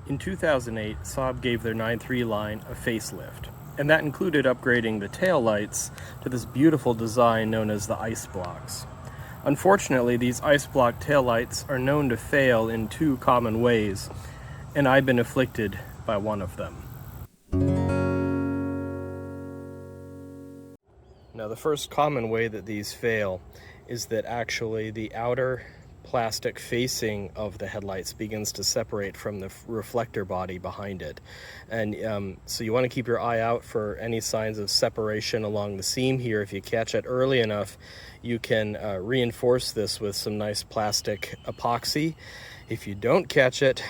In 2008, Saab gave their 9.3 line a facelift, and that included upgrading the taillights to this beautiful design known as the ice blocks. Unfortunately, these ice block taillights are known to fail in two common ways, and I've been afflicted by one of them. Now, the first common way that these fail is that actually the outer plastic facing of the headlights begins to separate from the reflector body behind it. And so you want to keep your eye out for any signs of separation along the seam here. If you catch it early enough, you can reinforce this with some nice plastic epoxy. If you don't catch it,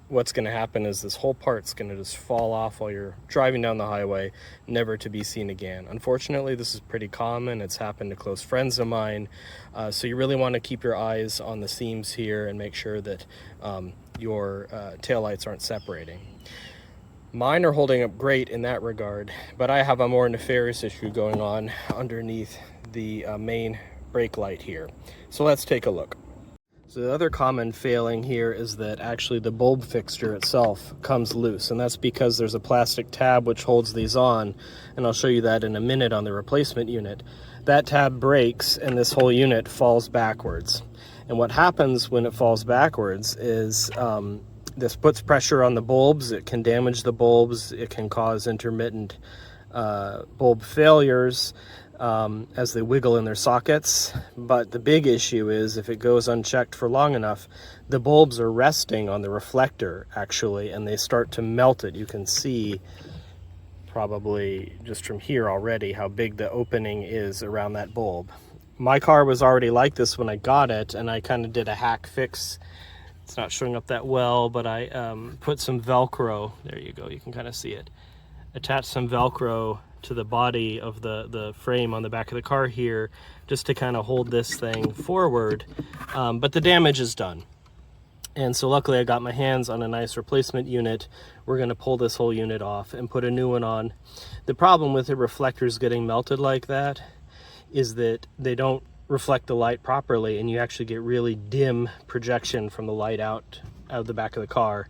what's going to happen is this whole part's going to just fall off while you're driving down the highway, never to be seen again. Unfortunately, this is pretty common. It's happened to close friends of mine. So you really want to keep your eyes on the seams here and make sure that your taillights aren't separating. Mine are holding up great in that regard, but I have a more nefarious issue going on underneath the main brake light here. So let's take a look. So the other common failing here is that actually the bulb fixture itself comes loose, and that's because there's a plastic tab which holds these on, and I'll show you that in a minute on the replacement unit. That tab breaks and this whole unit falls backwards. And what happens when it falls backwards is this puts pressure on the bulbs. It can damage the bulbs. It can cause intermittent bulb failures as they wiggle in their sockets. But the big issue is if it goes unchecked for long enough, the bulbs are resting on the reflector actually, and they start to melt it. You can see probably just from here already how big the opening is around that bulb. My car was already like this when I got it, and I kind of did a hack fix. It's not showing up that well, but I put some Velcro, there you go, you can kind of see it, attached some Velcro to the body of the frame on the back of the car here, just to kind of hold this thing forward, but the damage is done. And so luckily I got my hands on a nice replacement unit. We're going to pull this whole unit off and put a new one on. The problem with the reflectors getting melted like that is that they don't reflect the light properly, and you actually get really dim projection from the light out of the back of the car.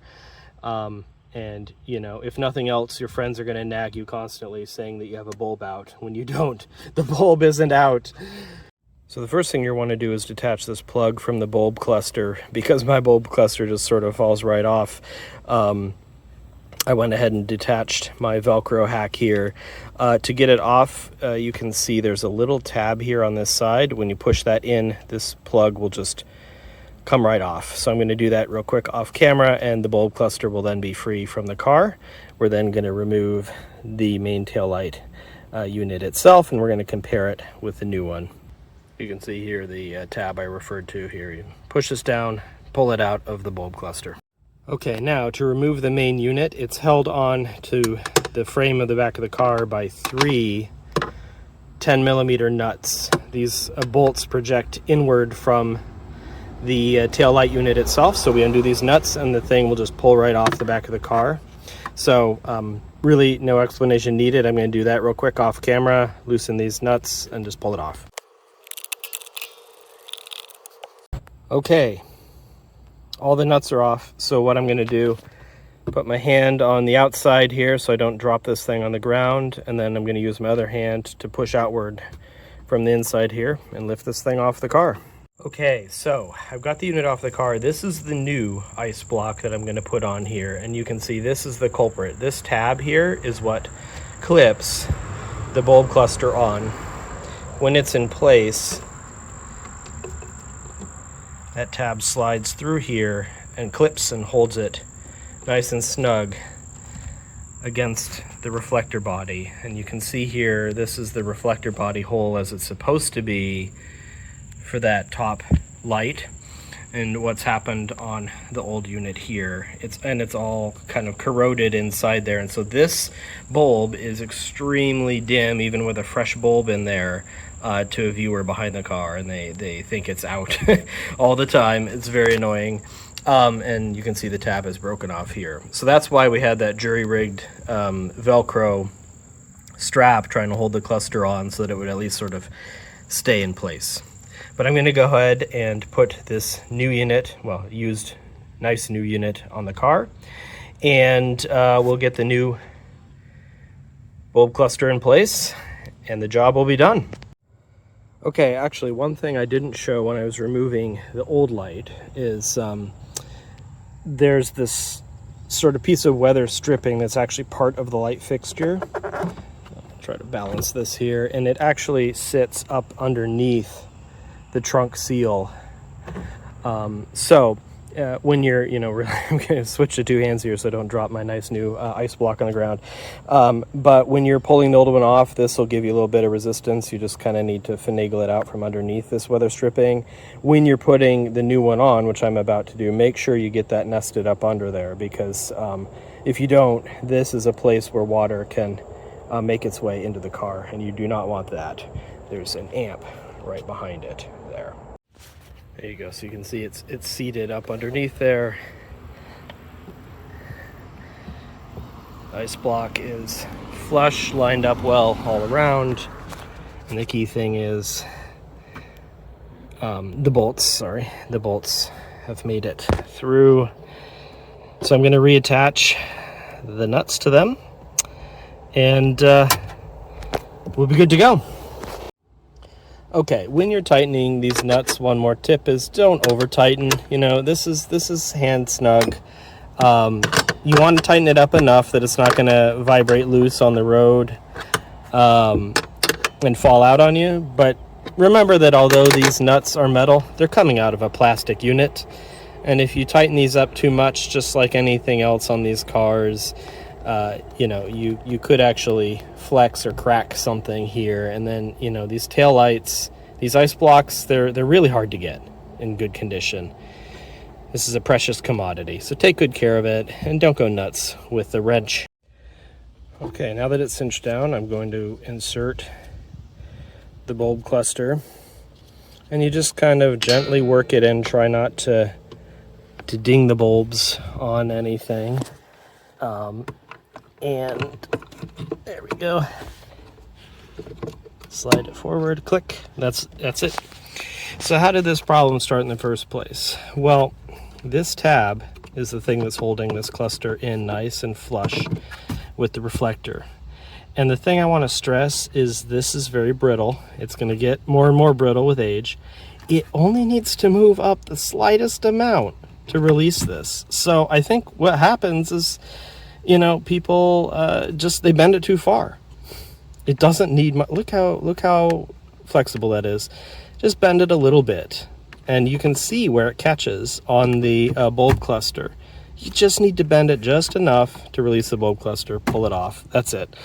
And you know, if nothing else, your friends are going to nag you constantly saying that you have a bulb out when you don't. The bulb isn't out. So the first thing you want to do is detach this plug from the bulb cluster. Because my bulb cluster just sort of falls right off, I went ahead and detached my Velcro hack here. To get it off, you can see there's a little tab here on this side. When you push that in, this plug will just come right off. So I'm going to do that real quick off camera, and the bulb cluster will then be free from the car. We're then going to remove the main taillight unit itself, and we're going to compare it with the new one. You can see here the tab I referred to here. You push this down, pull it out of the bulb cluster. Okay, now to remove the main unit, it's held on to the frame of the back of the car by 3 10mm nuts. These bolts project inward from the taillight unit itself, so we undo these nuts and the thing will just pull right off the back of the car. So really no explanation needed. I'm going to do that real quick off camera, loosen these nuts and just pull it off. Okay, all the nuts are off. So what I'm going to do, put my hand on the outside here so I don't drop this thing on the ground, and then I'm going to use my other hand to push outward from the inside here and lift this thing off the car. Okay, so I've got the unit off the car. This is the new ice block that I'm going to put on here, and you can see this is the culprit. This tab here is what clips the bulb cluster on. When it's in place, that tab slides through here and clips and holds it nice and snug against the reflector body. And you can see here, this is the reflector body hole as it's supposed to be for that top light. And what's happened on the old unit here, it's all kind of corroded inside there. And so this bulb is extremely dim, even with a fresh bulb in there, to a viewer behind the car, and they think it's out all the time. It's very annoying. And you can see the tab is broken off here. So that's why we had that jury-rigged Velcro strap trying to hold the cluster on so that it would at least sort of stay in place. But I'm going to go ahead and put this new unit, well, used nice new unit on the car. and we'll get the new bulb cluster in place and the job will be done. Okay, actually one thing I didn't show when I was removing the old light is there's this sort of piece of weather stripping that's actually part of the light fixture. I'll try to balance this here, and it actually sits up underneath the trunk seal. When you're, I'm going to switch to two hands here so I don't drop my nice new ice block on the ground. But when you're pulling the old one off, this will give you a little bit of resistance. You just kind of need to finagle it out from underneath this weather stripping. When you're putting the new one on, which I'm about to do, make sure you get that nested up under there, because if you don't, this is a place where water can make its way into the car, and you do not want that. There's an amp right behind it there. There you go, so you can see it's seated up underneath there. Ice block is flush, lined up well all around. And the key thing is the bolts have made it through. So I'm going to reattach the nuts to them, and we'll be good to go. Okay, when you're tightening these nuts, one more tip is don't over tighten. This is hand snug. You want to tighten it up enough that it's not going to vibrate loose on the road and fall out on you. But remember that although these nuts are metal, they're coming out of a plastic unit. And if you tighten these up too much, just like anything else on these cars, you could actually flex or crack something here. And then, these tail lights, these ice blocks, they're really hard to get in good condition. This is a precious commodity, so take good care of it and don't go nuts with the wrench. Okay, now that it's cinched down, I'm going to insert the bulb cluster, and you just kind of gently work it in. Try not to ding the bulbs on anything. And there we go. Slide it forward, click. That's it. So how did this problem start in the first place? Well, this tab is the thing that's holding this cluster in nice and flush with the reflector. And the thing I want to stress is this is very brittle. It's going to get more and more brittle with age. It only needs to move up the slightest amount to release this. So I think what happens is, people they bend it too far. It doesn't need much. Look how flexible that is. Just bend it a little bit, and you can see where it catches on the bulb cluster. You just need to bend it just enough to release the bulb cluster, pull it off. That's it.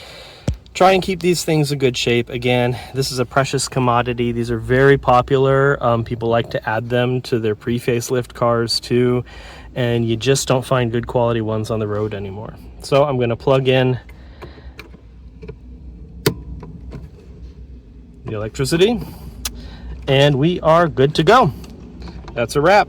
Try and keep these things in good shape. Again, this is a precious commodity. These are very popular. People like to add them to their pre-facelift cars too, and you just don't find good quality ones on the road anymore. So I'm going to plug in the electricity, and we are good to go. That's a wrap.